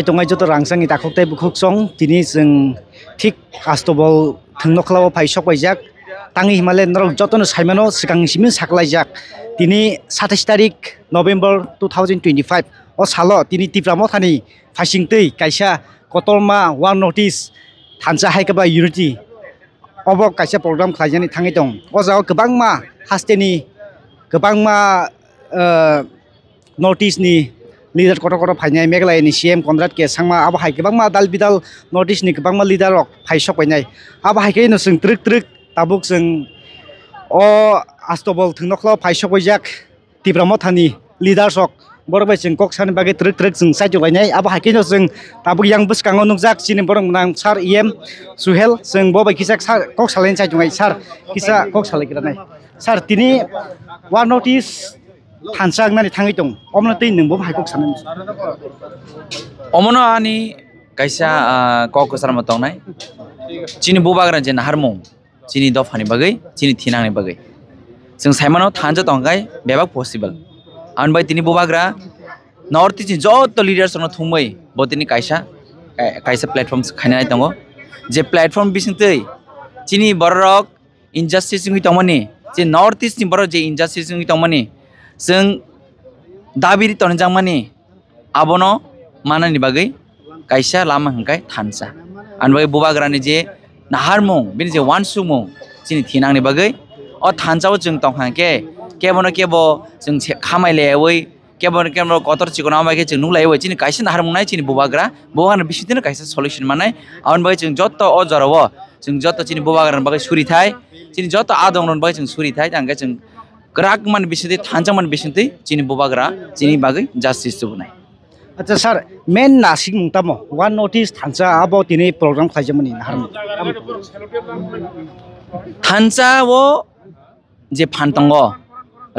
Tongay joto rangsang itakok tay bukhok song tini jeng thik astobol thungno khlaw phaisok baijak tangi Himalayan rok jotono saimano sikang simin saklaijak tini 27 tarik November 2025 o salo tini tipramo thani phasingtei kaisa kotorma one notice thansa haikaba unity obok kaisa program khlaijani thangi tong o jao kwbangma hasteni kwbangma notice ni leader kotor phainai meglai ni CM Konrad ke sangma abo hai kwbangma dal bidal notice ni kwbangma leader rok phaisok painai abo hai ke no sing trik trik tabuk sing o astobol thunoklo phaisok baijak tibramo thani leader sok borbai sing kok sani bage trik trik sing sajo bainai abo hai ke no sing tabuk yang buskango nukjak sini borong nang sar EM Suhel sing bobai kisak kok salen sajungai sar kisa kok salai kiranai sar tini one notice Hansang nani thangi tong omno tei ningbo bhai kok sanan omono ani kaisa kok sarma tongnai chini bobagra jen harmong chini dofani bagai chini thinangni bagai जों साइमानो थांजा तंगाय बेबाक possible आन bye तिनि बोबाग्रा north east जत leaders न थुमै बतिनि काइसा platforms खाइनाय दंगो जे platform बिसिंतै चिनि बररक इनजास्टिस नि तमनि जे north east नि बर जे इनजास्टिस नि तमनि जों दाबिरि तनजांमानि आबनो मानानि बागै काइसा लामा हंकाय थानसा आन बाय बोबाग्रानि जे नाहारमं बिनि जे वानसुमं चिनि थिनांनि बागै ओ थानजाव जों तंखांके केबनो केबो जों खामायलायवै केबनो केबनो कतर चिकना मायके जों नुलायवै चिनि काइसा नाहारमंनाय चिनि बोबाग्रा बोहान बिसिदिनो काइसा सल्युशन मानाय आउन बाय जों जत्त ओ जराव जों जत्त चिनि बोबाग्रान बागै सुरिथाय चिनि जत्त आदंरन बागै जों सुरिथाय तांगे जों ग्राक मान बिसिदि थानजा मान बिसिदि चिनि बोबाग्रा चिनि बागै जस्टिस जुबनाय अच्छा सर मेन नासिक मुंतामो वन नोटिस थानसा आबो तिनि प्रोग्राम खाइजमनि नाहारम थानसा वो जे फानतंग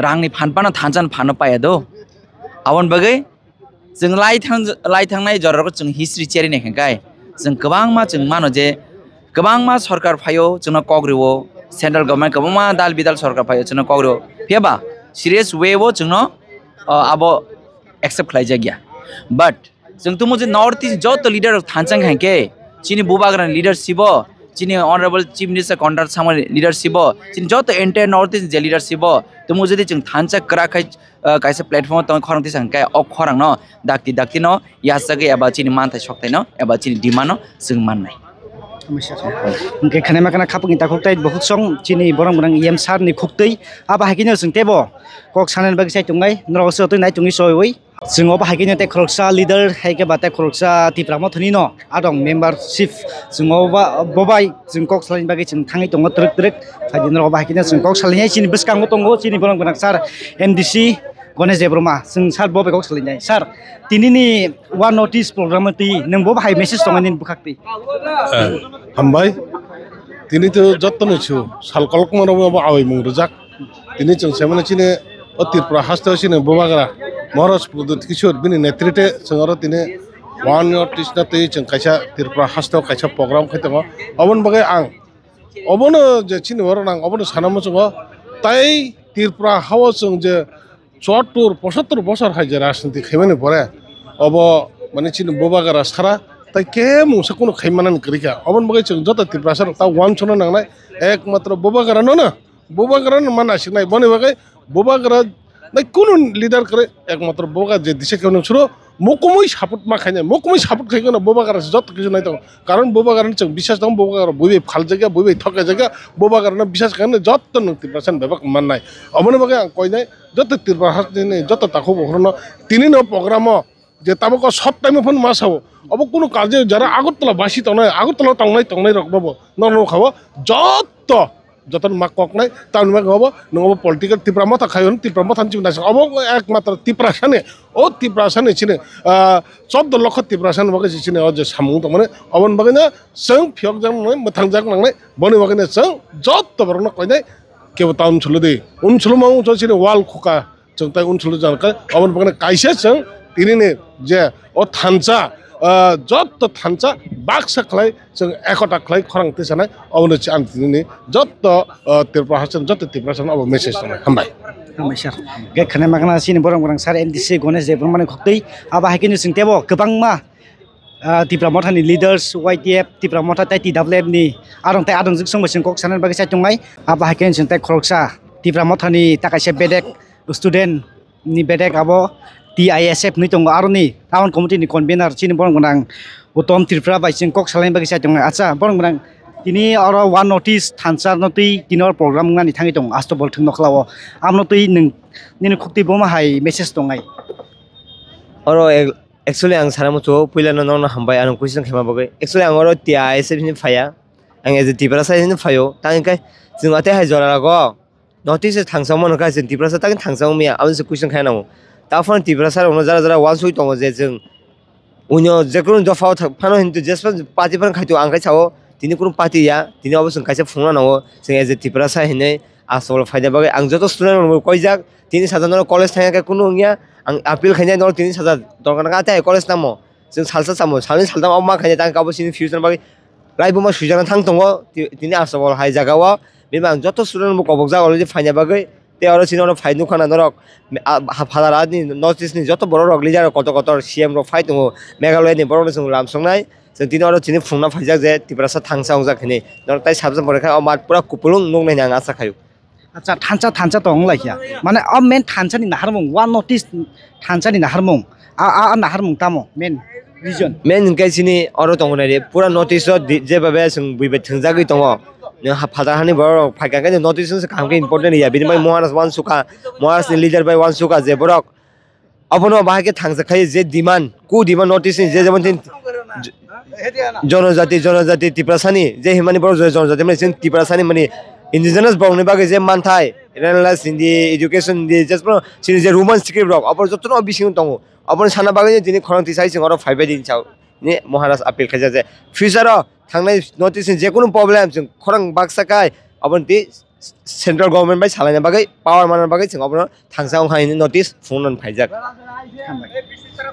रांनि फानपाना थानजान फानो पायादो आवन बागै जों लाइथांनाय जररखौ जों हिस्ट्री चेरि नेखाय जों गोबां मा जों मानो जे गोबां मा सरकार फायो जोंना कग्रिवो सेंट्रल गवर्नमेंट गोबां मा दाल बिदाल सरकार फायो जोंना कग्रिवो फेबा सीरियस वे वो जोंनो आबो एक्सेप्ट खालाय जागिया बट जों तो मुझे नॉर्थ ईस्ट जत लीडर थानचांग हैके चिनि बोबाग्रा लीडरशिप चिनि ऑनरेबल चीफ मिनिस्टर कॉन्ट्राक्ट सामने लीडरशिप चिनि जत एंटायर नॉर्थ ईस्ट जे लीडरशिप तो मुझे दि जों थानचा कराखाय काइसे प्लेटफॉर्म त खरंति संखाय अ खरंग न दाक्ति न यासगे एबा चिनि मानथाय सकथाय न एबा चिनि डिमान्ड जों माननाय ओंके खाने माखाना खापनि ताखुकताय बहुत सं चिनि बरं बरं EM सार नि खुक्तै आबा हाकिनो जों तेबो कक सानन बागै साइ तुंगाय नरसो तै नाय तुंगि सयवै जों अबा हाकिनो ते खरकसा लीडर हायके बाते खरकसा तिप्रामो थनि न आदं मेम्बारशिप जों अबा बबाय जों कक सालायनि बागै जों थाङै दङ ट्रिक ट्रिक फादिनो अबा हाकिनो जों कक सालायनाय चिनि बिसकांगो दंगो चिनि बरं बरं सार MDC गणेश देब्रमा जों सार बबे कक सालायनाय सार तिनिनि वन नोटिस प्रोग्राम ति नों बबे हाय मेसेज दङनि बुखाक्ति हामबाय दिनै तो जत्तनो छु सालकलक मरब आवै मुंरजाक दिनै जों सेमने चिने अतिप्रा हास्ते चिने बोबाग्रा महाराज प्रदुत किशोर बिनि नेतृत्वे जों आरो दिनै वन नोटिस ना तै जों काइसा तिरप्रा हास्ते काइसा प्रोग्राम खैतङ अबन बगै आं अबनो जे चिने वर नां अबनो सानामो जों ताई तिरप्रा हाव जों जे 74 বছর हाय जे राजनीति खैमाने परे अब माने चिने बोबाग्रा सारा ताई के मुंसा कोनो खैमानान करिका अबन बगै जों जत तिप्रासर ता वान छनो नांनाय एकमात्र बोबाग्रा न बोबाग्रा माना सिनाय बने बगै बोबाग्रा नै कोनो लिडार करे एकमात्र बोगा जे दिसे केनो छरो मकमै सापोर्ट मा खायने मकमै सापोर्ट खायगोन बोबाग्रा जत किजु नाय दं कारण बोबाग्रा जों बिश्वास दं बोबाग्रा बयबे फाल जायगा बयबे थका जायगा बोबाग्रा बिश्वास खायने जत न तिप्रासन बेबाक माननाय अबन बगै आं कयनाय जत तिप्राहास दिनै जत ताखौ बहरनो तिनि न प्रोग्राम जे ताबको सब टाइम फोन मासाव अब कोनो काजे जरा আগরতলা বাসি তনাय আগরতলা টাंनाय रखबाबो न खाव जत जतन मा ककनाय ताउन मा गबो नङाबो पॉलिटिकल तिप्रा माथा खायन तिप्रा माथा चिन्ता अब एकमात्र तिप्रासाने ओ तिप्रासाने छिने 14 लाख तिप्रासान बगे छिने अझ सामु त माने अबन बगैना जों फियक जां मथांजाक नांनाय बने बगैना जों जत बरनो कयनाय केबो टाउन छलो दे उनछलो माउ छिने वाल खुका जों ताय उनछलो जानका अबन बगैना काइसे जों तिनिने जे ओ थानसा जत थानसा बाक्सा खलाय जों एकटा खलाय खरंते सानाय अबनो आं दिनै जत तिरप्राहासन जत तिरप्राहासन अब मेसेज सानाय हामबाय सार गेखने मागना सिनि बरं बरं सार MDC गणेश देब्रमानि खक्तै आबा हाकिनो जों तेबो गोबां मा Tipra Mothani leaders YTF Tipra Motha tai TWF ni arong tai adong jiksong basing kok sanan bagi satungai aba haken sing tai khoroksa Tipra Mothani takaise bedek student ni bedek abo TISF ni tongo aroni town committee ni convener chini borong gonang utom Tripura bai sing kok salan bagi satungai acha borong gonang tini oro one notice thansar notui tinor program ngani thangi tong asto bol thung nokhlawo amno tui ning nini khukti boma hai message tongai oro actually ang saramucho puila no no hambai anong question khema bagai actually ang oro TISF ni phaya ang as Tripura sai ni phayo tang kai jing ate hai jora go notice thangsang mon ka jing Tripura sa tang thangsang mia am se question khai nang ta phone Tripura sa ono jara jara wan sui tong je jing unyo jekrun jo phao phano hintu jespan party pan khai to ang kai chao tini kurung party ya tini obosong kaisa phungna nango jing as Tripura sa hine asol phaida bagai ang joto student koi jak tini sajanor college thanga ka kuno ngia ang appeal khanya nor tini saja dorkan ka ta college namo jing salsa samo salin saldam amma khanya tang ka bosini future bagai raibuma sujana thang tongo tini asol hai jaga wa bima ang joto student mo kobok ja already phaina bagai te aro sino phainu khana norok phadara ni notice ni joto boro rok leader koto kotor CM ro phai tongo Meghalaya ni boro sung lamsongnai tini aro tini phungna phaijak je Tripura sa thangsa ongjak khini nor tai sabjam bore kha mat pura kupulung nongnai nang asa khayu acha thansa tong laia mane a main thansa ni naharmung one notice thansa ni naharmung a naharmung tamo main reason main kai sini oro tongonai re pura notice je babe sung buibe thingjagui tongo ne phadar hani boro phaikan kai notice se kam ke important ya bini mai moharas wan suka moharas ni leader bai wan suka je borok abono bahake thangsa khai je demand ku demand notice je jemon tin जनजाति Tripura sani je himani boro जनजाति mane sin Tripura sani mane indigenous bong bagai je manthai realize in the education the just bro sin je roman script rock apor jotno bising tongo apor sana bagai je tini khorang tisai sing oro 5 din chau ne moharas appeal khaja je future ro thangnai notice je kono problem sing khorang baksa kai apor ti central government bai salana bagai power manan bagai sing apor thangsa ong khai notice phone non phaijak